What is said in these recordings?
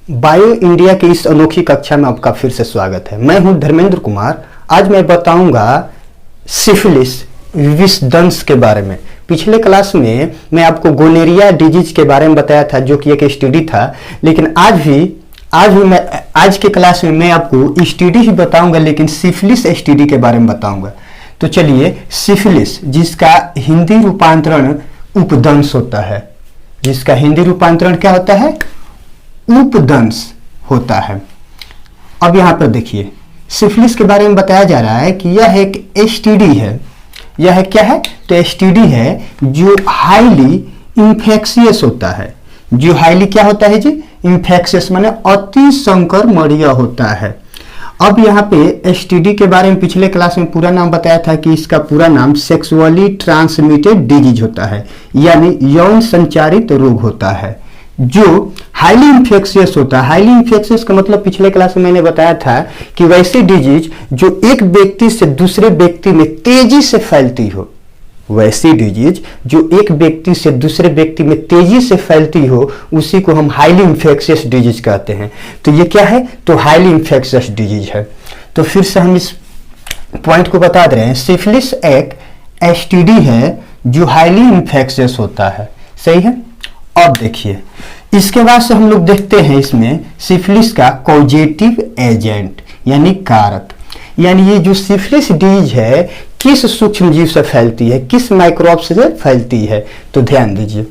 Bio India की इस अनोखी कक्षा में आपका फिर से स्वागत है। मैं हूं धर्मेंद्र कुमार। आज मैं बताऊंगा सिफिलिस विषदंश के बारे में। पिछले क्लास में मैं आपको गोनेरिया डिजीज के बारे में बताया था, जो कि एक एसटीडी था, लेकिन आज के क्लास में मैं आपको एसटीडी ही बताऊंगा, लेकिन सिफिलिस एसटीडी के बारे में बताऊंगा। तो चलिए, सिफिलिस जिसका हिंदी रूपांतरण उपदंश होता है, जिसका हिंदी रूपांतरण क्या होता है? उपदंश होता है। अब यहां पर देखिए, सिफिलिस के बारे में बताया जा रहा है कि यह एक एसटीडी है। यह क्या है? तो एसटीडी है जो हाईली इंफेक्शियस होता है। जो हाईली क्या होता है जी? इंफेक्शियस माने अति संक्रमणीय होता है। अब यहाँ पे एसटीडी के बारे में पिछले क्लास में पूरा नाम बताया था कि इसका पूरा नाम सेक्सुअली ट्रांसमिटेड डिजीज होता है, यानी यौन संचारित रोग होता है जो हाईली इंफेक्शियस होता है। हाईली इंफेक्शियस का मतलब पिछले क्लास में मैंने बताया था कि वैसी डिजीज जो एक व्यक्ति से दूसरे व्यक्ति में तेजी से फैलती हो, वैसी डिजीज जो एक व्यक्ति से दूसरे व्यक्ति में तेजी से फैलती हो, उसी को हम हाईली इंफेक्शियस डिजीज कहते हैं। तो ये क्या है? तो हाईली इंफेक्शियस डिजीज है। तो फिर से हम इस पॉइंट को बता दे रहे हैं। सिफिलिस एक एसटीडी है जो हाईली इंफेक्शियस होता है। सही है। अब देखिए, इसके बाद से हम लोग देखते हैं इसमें सिफिलिस का कॉजेटिव एजेंट यानी कारक। यानी ये जो सिफिलिस डिजीज है किस सूक्ष्म जीव से फैलती है, किस माइक्रोब से फैलती है? तो ध्यान दीजिए,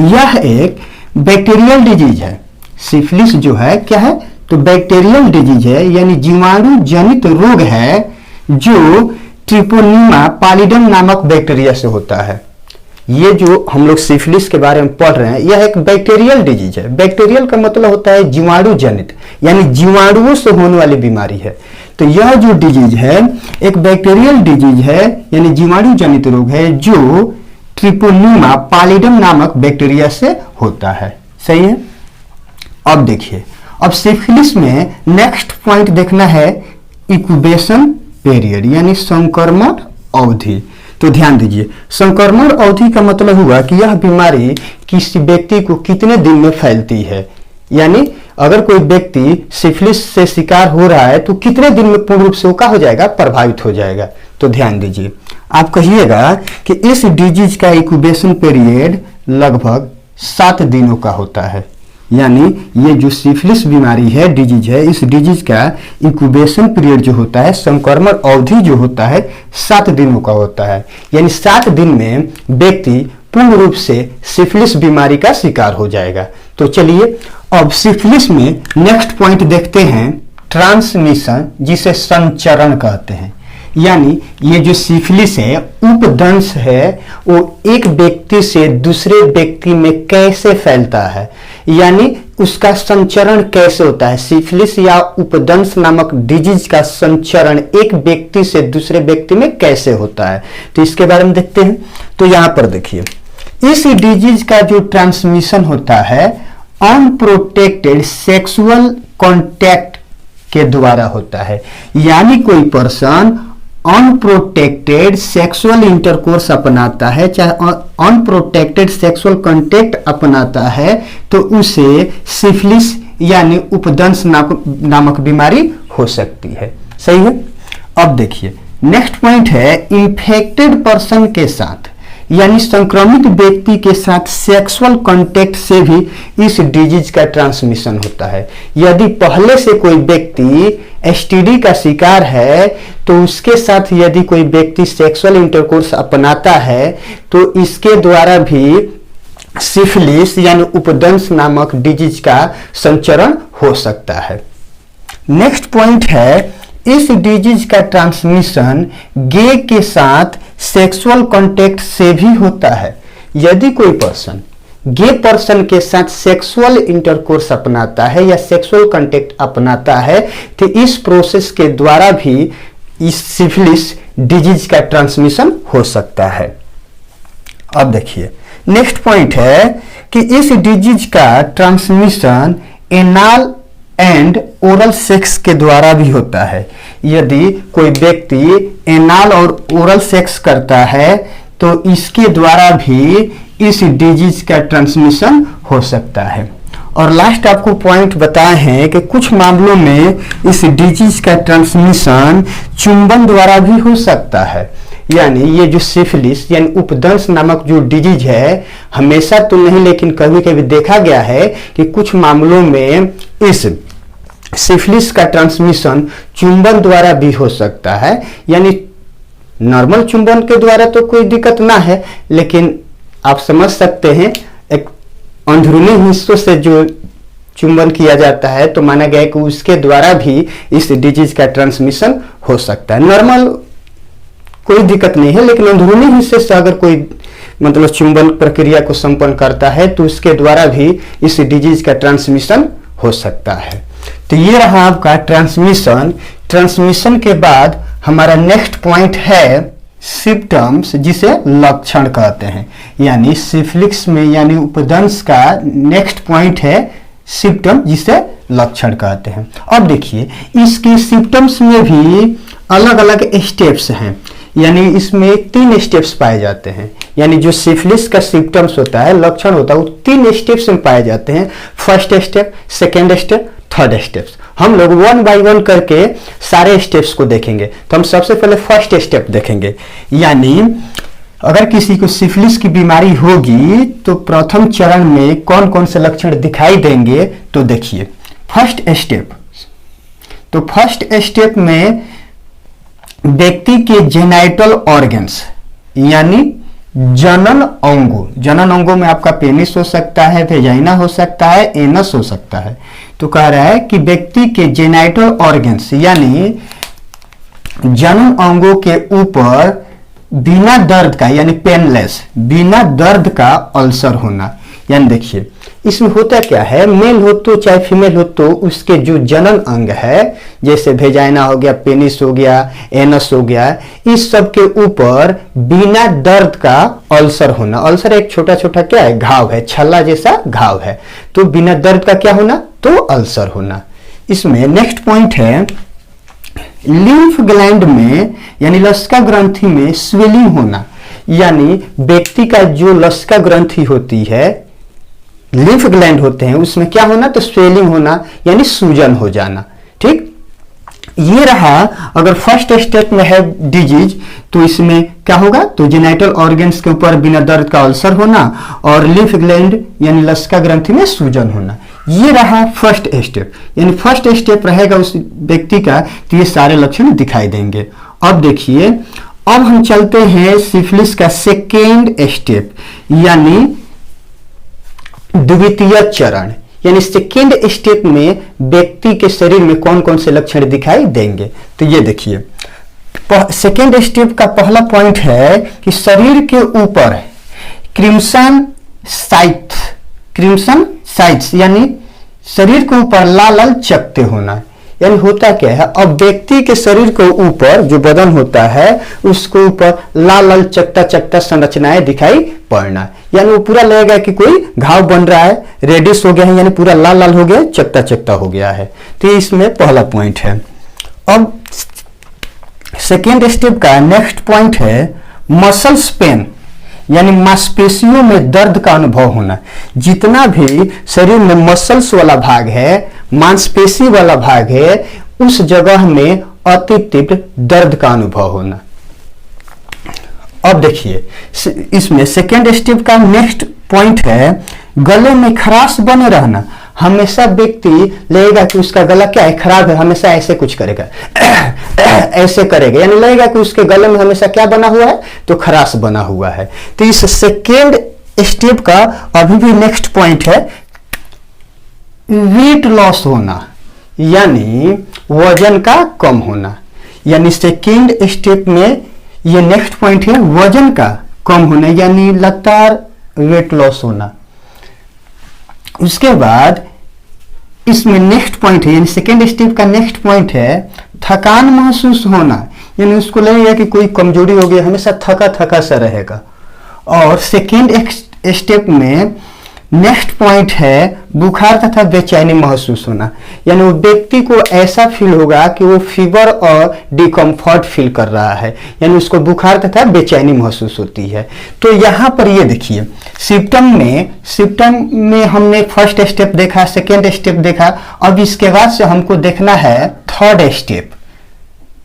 यह एक बैक्टीरियल डिजीज है। सिफिलिस जो है क्या है? तो बैक्टीरियल डिजीज है, यानी जीवाणु जनित रोग है जो ट्रिपोनिमा पालिडम नामक बैक्टीरिया से होता है। ये जो हम लोग सिफिलिस के बारे में पढ़ रहे हैं, यह एक बैक्टीरियल डिजीज है। बैक्टीरियल का मतलब होता है जीवाणु जनित, यानी जीवाणुओं से होने वाली बीमारी है। तो यह जो डिजीज है एक बैक्टीरियल डिजीज है, यानी जीवाणु जनित रोग है जो ट्रिपोनिमा पालिडम नामक बैक्टीरिया से होता है। सही है। अब देखिए, अब सिफिलिस में नेक्स्ट पॉइंट देखना है इंक्यूबेशन पीरियड, यानी संक्रमण अवधि। तो ध्यान दीजिए, संक्रमण अवधि का मतलब हुआ कि यह बीमारी किसी व्यक्ति को कितने दिन में फैलती है। यानी अगर कोई व्यक्ति सिफिलिस से शिकार हो रहा है तो कितने दिन में पूर्ण रूप से वो क्या हो जाएगा? प्रभावित हो जाएगा। तो ध्यान दीजिए, आप कहिएगा कि इस डिजीज का इंक्यूबेशन पीरियड लगभग 7 दिनों का होता है। यानी ये जो सिफिलिस बीमारी है, डिजीज है, इस डिजीज का इंक्यूबेशन पीरियड जो होता है, संक्रमण अवधि जो होता है, 7 दिनों का होता है। यानी 7 दिन में व्यक्ति पूर्ण रूप से सिफिलिस बीमारी का शिकार हो जाएगा। तो चलिए, अब सिफिलिस में नेक्स्ट पॉइंट देखते हैं ट्रांसमिशन, जिसे संचरण कहते हैं। यानी ये जो सिफिलिस है, उपदंश है, वो एक व्यक्ति से दूसरे व्यक्ति में कैसे फैलता है, यानी उसका संचरण कैसे होता है। सिफिलिस या उपदंश नामक डिजीज का संचरण एक व्यक्ति से दूसरे व्यक्ति में कैसे होता है, तो इसके बारे में देखते हैं। तो यहां पर देखिए, इस डिजीज का जो ट्रांसमिशन होता है अनप्रोटेक्टेड सेक्सुअल कॉन्टैक्ट के द्वारा होता है। यानी कोई पर्सन अनप्रोटेक्टेड सेक्सुअल इंटरकोर्स अपनाता है, चाहे अनप्रोटेक्टेड सेक्सुअल कॉन्टैक्ट अपनाता है, तो उसे सिफिलिस यानी उपदंश नामक बीमारी हो सकती है। सही है। अब देखिए, नेक्स्ट पॉइंट है इंफेक्टेड पर्सन के साथ, यानी संक्रमित व्यक्ति के साथ सेक्सुअल कांटेक्ट से भी इस डिजीज का ट्रांसमिशन होता है। यदि पहले से कोई व्यक्ति एसटीडी का शिकार है तो उसके साथ यदि कोई व्यक्ति सेक्सुअल इंटरकोर्स अपनाता है तो इसके द्वारा भी सिफिलिस यानी उपदंश नामक डिजीज का संचरण हो सकता है। नेक्स्ट पॉइंट है, इस डिजीज का ट्रांसमिशन गे के साथ सेक्सुअल कांटेक्ट से भी होता है। यदि कोई पर्सन गे पर्सन के साथ सेक्सुअल इंटरकोर्स अपनाता है या सेक्सुअल कांटेक्ट अपनाता है तो इस प्रोसेस के द्वारा भी इस सिफिलिस डिजीज का ट्रांसमिशन हो सकता है। अब देखिए, नेक्स्ट पॉइंट है कि इस डिजीज का transmission anal and oral sex के द्वारा भी होता है। यदि कोई व्यक्ति एनाल और ओरल सेक्स करता है तो इसके द्वारा भी इस डिजीज का ट्रांसमिशन हो सकता है। और लास्ट आपको पॉइंट बताए हैं कि कुछ मामलों में इस डिजीज का ट्रांसमिशन चुंबन द्वारा भी हो सकता है। यानी ये जो सिफिलिस यानी उपदंश नामक जो डिजीज है, हमेशा तो नहीं लेकिन कभी कभी देखा गया है कि कुछ मामलों में इस सिफिलिस का ट्रांसमिशन चुंबन द्वारा भी हो सकता है। यानी नॉर्मल चुंबन के द्वारा तो कोई दिक्कत ना है, लेकिन आप समझ सकते हैं एक अंदरूनी हिस्सों से जो चुंबन किया जाता है तो माना गया कि उसके द्वारा भी इस डिजीज का ट्रांसमिशन हो सकता है। नॉर्मल कोई दिक्कत नहीं है, लेकिन अंदरूनी हिस्से से अगर कोई मतलब चुंबन प्रक्रिया को संपन्न करता है तो उसके द्वारा भी इस डिजीज का ट्रांसमिशन हो सकता है। तो ये रहा आपका ट्रांसमिशन। ट्रांसमिशन के बाद हमारा नेक्स्ट पॉइंट है सिम्टम्स, जिसे लक्षण कहते हैं। यानी सिफिलिस में यानी उपदंश का नेक्स्ट पॉइंट है सिम्टम, जिसे लक्षण कहते हैं। अब देखिए इसके सिम्टम्स में भी अलग अलग स्टेप्स हैं, यानी इसमें 3 स्टेप्स पाए जाते हैं। यानी जो सिफिलिस का सिम्टम्स होता है, लक्षण होता है, वो 3 स्टेप्स में पाए जाते हैं। First step, second step, third steps. हम लोग 1 बाय 1 करके सारे स्टेप्स को देखेंगे। तो हम सबसे पहले फर्स्ट स्टेप देखेंगे। यानी अगर किसी को सिफिलिस की बीमारी होगी तो प्रथम चरण में कौन कौन से लक्षण दिखाई देंगे, तो देखिए फर्स्ट स्टेप। तो फर्स्ट स्टेप में व्यक्ति के जेनाइटल ऑर्गन्स यानी जनन अंगों में आपका पेनिस हो सकता है, वेजाइना हो सकता है, एनस हो सकता है। तो कह रहा है कि व्यक्ति के जेनाइटल ऑर्गन्स यानी जनन अंगों के ऊपर बिना दर्द का यानी पेनलेस, बिना दर्द का अल्सर होना। यानी देखिए इसमें होता क्या है, मेल हो तो चाहे फीमेल हो तो उसके जो जनन अंग है, जैसे वेजाइना हो गया, पेनिस हो गया, एनस हो गया, इस सब के ऊपर बिना दर्द का अल्सर होना। अल्सर एक छोटा छोटा क्या है, घाव है, छल्ला जैसा घाव है। तो बिना दर्द का क्या होना, तो अल्सर होना। इसमें नेक्स्ट पॉइंट है लिम्फ ग्लैंड में यानी लसिका ग्रंथि में स्वेलिंग होना। यानी व्यक्ति का जो लसिका ग्रंथि होती है, लिम्फ ग्लैंड होते हैं, उसमें क्या होना, तो स्वेलिंग होना यानी सूजन हो जाना। ठीक, ये रहा। अगर फर्स्ट स्टेप में है डिजीज तो इसमें क्या होगा, तो जेनाइटल ऑर्गन्स के ऊपर बिना दर्द का अल्सर होना और लिम्फ ग्लैंड यानी लसिका ग्रंथि में सूजन होना। ये रहा फर्स्ट स्टेप। यानी फर्स्ट स्टेप रहेगा उस व्यक्ति का तो ये सारे लक्षण दिखाई देंगे। अब देखिए, अब हम चलते हैं सिफिलिस का सेकेंड स्टेप यानी द्वितीय चरण। यानी सेकेंड स्टेप में व्यक्ति के शरीर में कौन कौन से लक्षण दिखाई देंगे। तो ये देखिए सेकेंड स्टेप का पहला पॉइंट है कि शरीर के ऊपर क्रिम्सन साइट्स यानी शरीर के ऊपर लाल लाल चकत्ते होना। यानी होता क्या है, अब व्यक्ति के शरीर के ऊपर जो बदन होता है उसके ऊपर लाल लाल चकत्ता चकत्ता संरचनाएं दिखाई पड़ना। यानी वो पूरा लगेगा कि कोई घाव बन रहा है, रेडिश हो गया है, यानी पूरा लाल लाल हो गया, चकत्ता चकत्ता हो गया है। तो इसमें पहला पॉइंट है। अब सेकेंड स्टेप का नेक्स्ट पॉइंट है मसल्स पेन यानी मांसपेशियों में दर्द का अनुभव होना। जितना भी शरीर में मसल्स वाला भाग है, मांसपेशी वाला भाग है, उस जगह में अति तीव्र दर्द का अनुभव होना। अब देखिए इसमें सेकेंड स्टेप का नेक्स्ट पॉइंट है गले में खराश बने रहना। हमेशा व्यक्ति लगेगा कि उसका गला क्या है, खराब है, हमेशा ऐसे कुछ करेगा ऐसे करेगा, यानी लगेगा कि उसके गले में हमेशा क्या बना हुआ है, तो खराश बना हुआ है। तो इस सेकेंड स्टेप का अभी भी नेक्स्ट पॉइंट है वेट लॉस होना यानी वजन का कम होना। यानी सेकेंड स्टेप में ये नेक्स्ट पॉइंट है वजन का कम होना यानी लगातार वेट लॉस होना। उसके बाद इसमें नेक्स्ट पॉइंट है यानी सेकेंड स्टेप का नेक्स्ट पॉइंट है थकान महसूस होना। यानी उसको लगेगा कि कोई कमजोरी हो गई, हमेशा थका थका सा रहेगा। और सेकेंड स्टेप में नेक्स्ट पॉइंट है बुखार तथा बेचैनी महसूस होना, यानी वो व्यक्ति को ऐसा फील होगा कि वो फीवर और डिकम्फर्ट फील कर रहा है, यानी उसको बुखार तथा बेचैनी महसूस होती है। तो यहाँ पर ये देखिए सिम्टम में हमने फर्स्ट स्टेप देखा, सेकेंड स्टेप देखा, अब इसके बाद से हमको देखना है थर्ड स्टेप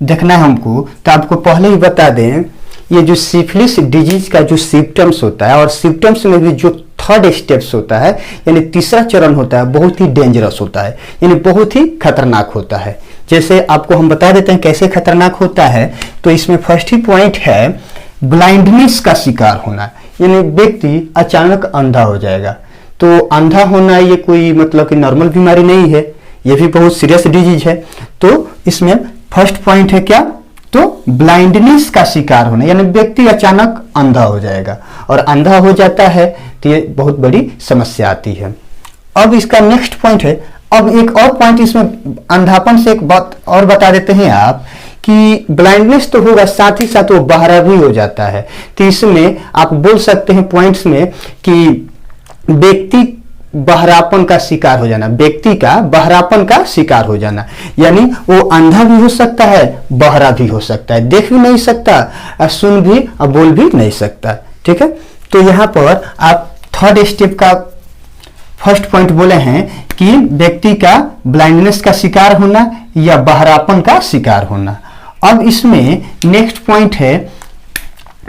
देखना है हमको। तो आपको पहले ही बता दें, ये जो सिफिलिस डिजीज का जो सिम्टम्स होता है और सिम्टम्स में भी जो थर्ड स्टेप्स होता है यानी तीसरा चरण होता है, बहुत ही डेंजरस होता है, यानी बहुत ही खतरनाक होता है। जैसे आपको हम बता देते हैं कैसे खतरनाक होता है। तो इसमें फर्स्ट ही पॉइंट है ब्लाइंडनेस का शिकार होना, यानी व्यक्ति अचानक अंधा हो जाएगा। तो अंधा होना ये कोई मतलब कि नॉर्मल बीमारी नहीं है, ये भी बहुत सीरियस डिजीज है। तो इसमें फर्स्ट पॉइंट है क्या, तो ब्लाइंडनेस का शिकार होना, यानी व्यक्ति अचानक अंधा हो जाएगा, और अंधा हो जाता है तो ये बहुत बड़ी समस्या आती है। अब इसका नेक्स्ट पॉइंट है, अब एक और पॉइंट इसमें अंधापन से एक बात और बता देते हैं आप कि ब्लाइंडनेस तो होगा, साथ ही साथ वो बहरा भी हो जाता है। तो इसमें आप बोल सकते हैं पॉइंट्स में कि व्यक्ति बहरापन का शिकार हो जाना, व्यक्ति का बहरापन का शिकार हो जाना, यानी वो अंधा भी हो सकता है, बहरा भी हो सकता है, देख भी नहीं सकता, सुन भी और बोल भी नहीं सकता। ठीक है, तो यहाँ पर आप थर्ड स्टेप का फर्स्ट पॉइंट बोले हैं कि व्यक्ति का ब्लाइंडनेस का शिकार होना या बहरापन का शिकार होना। अब इसमें नेक्स्ट पॉइंट है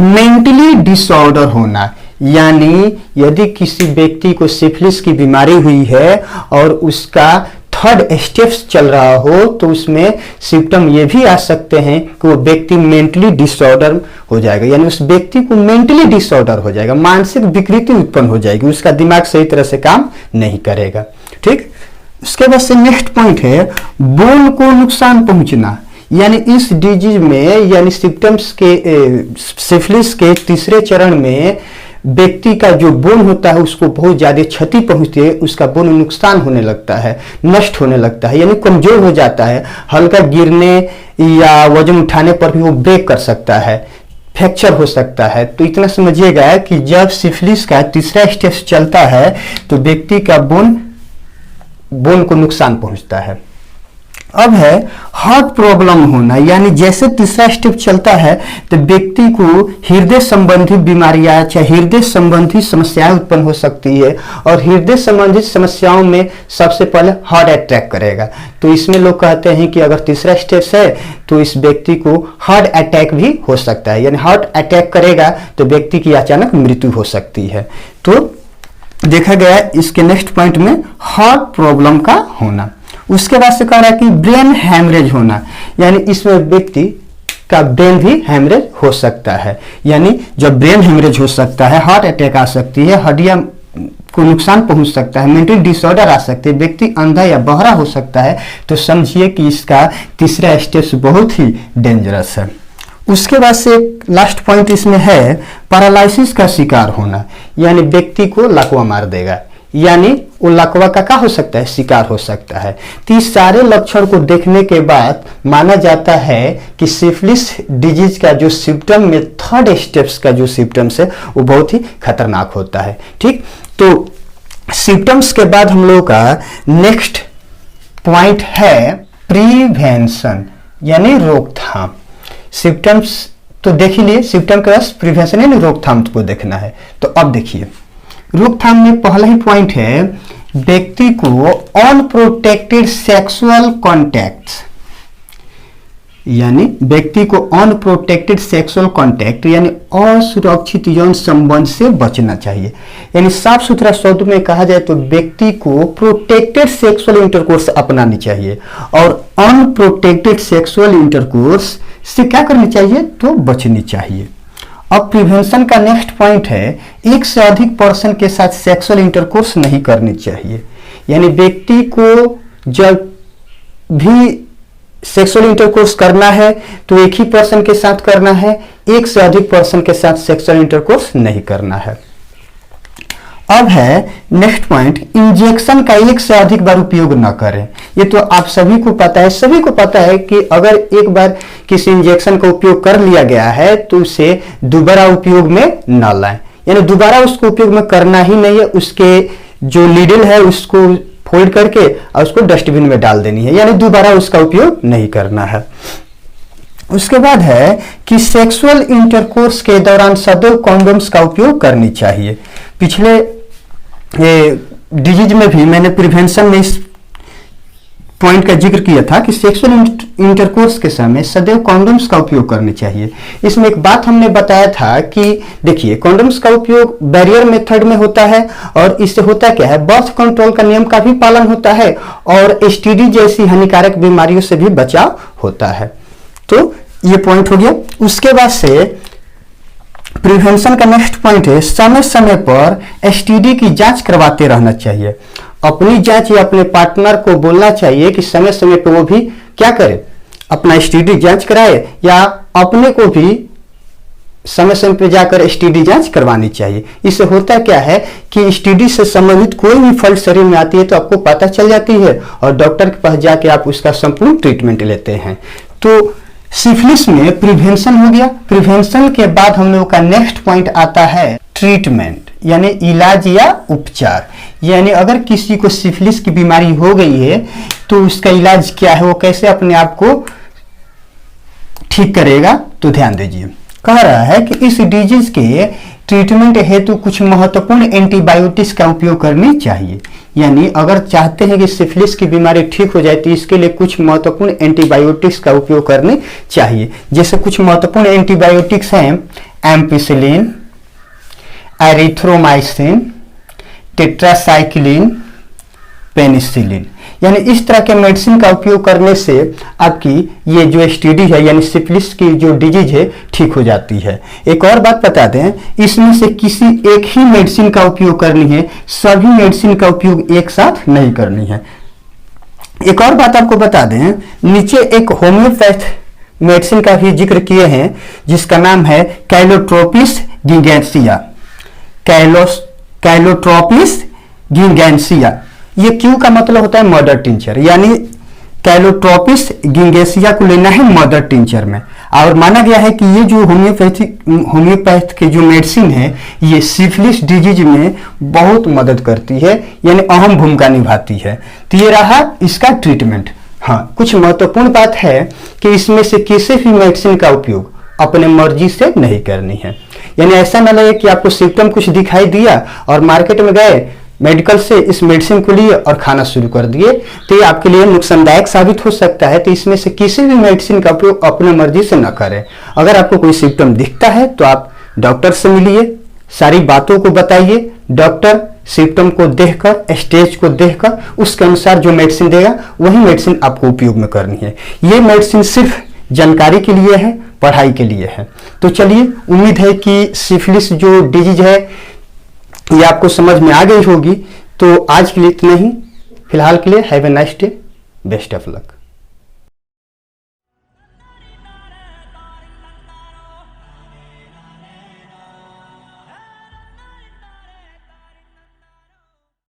मेंटली डिसऑर्डर होना, यानी यदि किसी व्यक्ति को सिफिलिस की बीमारी हुई है और उसका थर्ड स्टेप्स चल रहा हो तो उसमें सिम्टम ये भी आ सकते हैं कि वो व्यक्ति मेंटली डिसऑर्डर हो जाएगा, यानी उस व्यक्ति को मेंटली डिसऑर्डर हो जाएगा, मानसिक विकृति उत्पन्न हो जाएगी, उसका दिमाग सही तरह से काम नहीं करेगा। ठीक, उसके बाद से नेक्स्ट पॉइंट है बोन को नुकसान पहुंचना, यानी इस डिजीज में यानी सिम्टम्स के सिफिलिस के तीसरे चरण में व्यक्ति का जो बोन होता है उसको बहुत ज्यादा क्षति पहुंचती है, उसका बोन नुकसान होने लगता है, नष्ट होने लगता है, यानी कमजोर हो जाता है, हल्का गिरने या वजन उठाने पर भी वो ब्रेक कर सकता है, फ्रैक्चर हो सकता है। तो इतना समझिएगा कि जब सिफिलिस का तीसरा स्टेप चलता है तो व्यक्ति का बोन को नुकसान पहुंचता है। अब है हार्ट प्रॉब्लम होना, यानी जैसे तीसरा स्टेप चलता है तो व्यक्ति को हृदय संबंधी बीमारियां चाहे हृदय संबंधी समस्याएं उत्पन्न हो सकती है, और हृदय संबंधी समस्याओं में सबसे पहले हार्ट अटैक करेगा। तो इसमें लोग कहते हैं कि अगर तीसरा स्टेप है तो इस व्यक्ति को हार्ट अटैक भी हो सकता है, यानी हार्ट अटैक करेगा तो व्यक्ति की अचानक मृत्यु हो सकती है। तो देखा गया इसके नेक्स्ट पॉइंट में हार्ट प्रॉब्लम का होना। उसके बाद से कह रहा है कि ब्रेन हैमरेज होना, यानी इसमें व्यक्ति का ब्रेन भी हैमरेज हो सकता है, यानी जब ब्रेन हैमरेज हो सकता है, हार्ट अटैक आ सकती है, हड्डियां को नुकसान पहुंच सकता है, मेंटल डिसऑर्डर आ सकते हैं, व्यक्ति अंधा या बहरा हो सकता है, तो समझिए कि इसका तीसरा स्टेप बहुत ही डेंजरस है। उसके बाद से लास्ट पॉइंट इसमें है पैरालिसिस का शिकार होना, यानी व्यक्ति को लकवा मार देगा, यानी वो लकवा का क्या हो सकता है, शिकार हो सकता है। तो इस सारे लक्षण को देखने के बाद माना जाता है कि सिफिलिस डिजीज का जो सिम्टम में थर्ड स्टेप्स का जो सिम्टम्स है वो बहुत ही खतरनाक होता है। ठीक, तो सिम्टम्स के बाद हम लोग का नेक्स्ट पॉइंट है प्रिवेंशन, यानी रोकथाम। सिम्टम्स तो देख ही लिए, सिम्टम के बाद प्रिवेंशन यानी रोकथाम को देखना है। तो अब देखिए रोकथाम में पहला ही पॉइंट है व्यक्ति को अनप्रोटेक्टेड सेक्सुअल कॉन्टैक्ट, यानी व्यक्ति को अनप्रोटेक्टेड सेक्सुअल कॉन्टैक्ट यानी असुरक्षित यौन संबंध से बचना चाहिए। यानी साफ सुथरा शब्द में कहा जाए तो व्यक्ति को प्रोटेक्टेड सेक्सुअल इंटरकोर्स अपनानी चाहिए, और अनप्रोटेक्टेड सेक्सुअल इंटरकोर्स से क्या करनी चाहिए, तो बचनी चाहिए। अब प्रिवेंशन का नेक्स्ट पॉइंट है एक से अधिक पर्सन के साथ सेक्सुअल इंटरकोर्स नहीं करनी चाहिए, यानी व्यक्ति को जब भी सेक्सुअल इंटरकोर्स करना है तो एक ही पर्सन के साथ करना है, एक से अधिक पर्सन के साथ सेक्सुअल इंटरकोर्स नहीं करना है। अब है नेक्स्ट पॉइंट इंजेक्शन का एक से अधिक बार उपयोग न करें। ये तो आप सभी को पता है, सभी को पता है कि अगर एक बार किसी इंजेक्शन का उपयोग कर लिया गया है तो उसे दोबारा उपयोग में न लाएं, यानी दोबारा उसको उपयोग में करना ही नहीं है। उसके जो नीडल है उसको फोल्ड करके और उसको डस्टबिन में डाल देनी है, यानी दोबारा उसका उपयोग नहीं करना है। उसके बाद है कि सेक्सुअल इंटरकोर्स के दौरान सदैव कॉन्डोम्स का उपयोग करनी चाहिए। पिछले डिजीज में भी मैंने प्रिवेंशन में इस पॉइंट का जिक्र किया था कि सेक्सुअल इंटरकोर्स के समय सदैव कॉन्डोम्स का उपयोग करनी चाहिए। इसमें एक बात हमने बताया था कि देखिए, कॉन्डोम्स का उपयोग बैरियर मेथड में होता है और इससे होता क्या है, बर्थ कंट्रोल का नियम का भी पालन होता है और एसटीडी जैसी हानिकारक बीमारियों से भी बचाव होता है। तो ये पॉइंट हो गया। उसके बाद से प्रिवेंशन का नेक्स्ट पॉइंट है समय समय पर एसटीडी की जांच करवाते रहना चाहिए। अपनी जांच या अपने पार्टनर को बोलना चाहिए कि समय समय पर वो भी क्या करे, अपना एसटीडी जांच कराए या अपने को भी समय समय पर जाकर एसटीडी जांच करवानी चाहिए। इससे होता क्या है कि एसटीडी से संबंधित कोई भी फॉल्ट शरीर में आती है तो आपको पता चल जाती है और डॉक्टर के पास जाके आप उसका संपूर्ण ट्रीटमेंट लेते हैं। तो सिफिलिस में प्रिवेंशन हो गया। प्रिवेंशन के बाद हम लोगों का नेक्स्ट पॉइंट आता है ट्रीटमेंट, यानी इलाज या उपचार। यानी अगर किसी को सिफिलिस की बीमारी हो गई है तो उसका इलाज क्या है, वो कैसे अपने आप को ठीक करेगा। तो ध्यान दीजिए, कह रहा है कि इस डिजीज के ट्रीटमेंट हेतु कुछ महत्वपूर्ण एंटीबायोटिक्स का उपयोग करनी चाहिए। यानी अगर चाहते हैं कि सिफिलिस की बीमारी ठीक हो जाए तो इसके लिए कुछ महत्वपूर्ण एंटीबायोटिक्स का उपयोग करने चाहिए। जैसे कुछ महत्वपूर्ण एंटीबायोटिक्स हैं एम्पिसिलिन, एरिथ्रोमाइसिन, टेट्रासाइक्लिन, पेनिसिलिन। यानी इस तरह के मेडिसिन का उपयोग करने से आपकी ये जो एसटीडी है यानी सिफिलिस की जो डिजीज है ठीक हो जाती है। एक और बात बता दें, इसमें से किसी एक ही मेडिसिन का उपयोग करनी है, सभी मेडिसिन का उपयोग एक साथ नहीं करनी है। एक और बात आपको बता दें, नीचे एक होम्योपैथ मेडिसिन का भी जिक्र किए हैं जिसका नाम है कैलोट्रोपिस गिंगेंसिया। कैलोट्रोपिस गिंगेंसिया, ये क्यू का मतलब होता है मदर टिंचर, यानी कैलोट्रोपिस गिंगेसिया को लेना है मदर टिंचर में। और माना गया है कि ये जो होम्योपैथ की जो मेडिसिन है ये सिफिलिस डिजीज में बहुत मदद करती है, यानी अहम भूमिका निभाती है। तो ये रहा इसका ट्रीटमेंट। हाँ, कुछ महत्वपूर्ण बात है कि इसमें से किसी भी मेडिसिन का उपयोग अपने मर्जी से नहीं करनी है। यानी ऐसा ना लगे कि आपको सिम्टम कुछ दिखाई दिया और मार्केट में गए, मेडिकल से इस मेडिसिन को लिए और खाना शुरू कर दिए, तो ये आपके लिए नुकसानदायक साबित हो सकता है। तो इसमें से किसी भी मेडिसिन का उपयोग अपने मर्जी से न करें। अगर आपको कोई सिम्टम दिखता है तो आप डॉक्टर से मिलिए, सारी बातों को बताइए, डॉक्टर सिम्टम को देखकर, स्टेज को देखकर उसके अनुसार जो मेडिसिन देगा वही मेडिसिन आपको उपयोग में करनी है। ये मेडिसिन सिर्फ जानकारी के लिए है, पढ़ाई के लिए है। तो चलिए, उम्मीद है कि सिफिलिस जो डिजीज है ये आपको समझ में आ गई होगी। तो आज के लिए इतना ही, फिलहाल के लिए have a nice day, best of luck.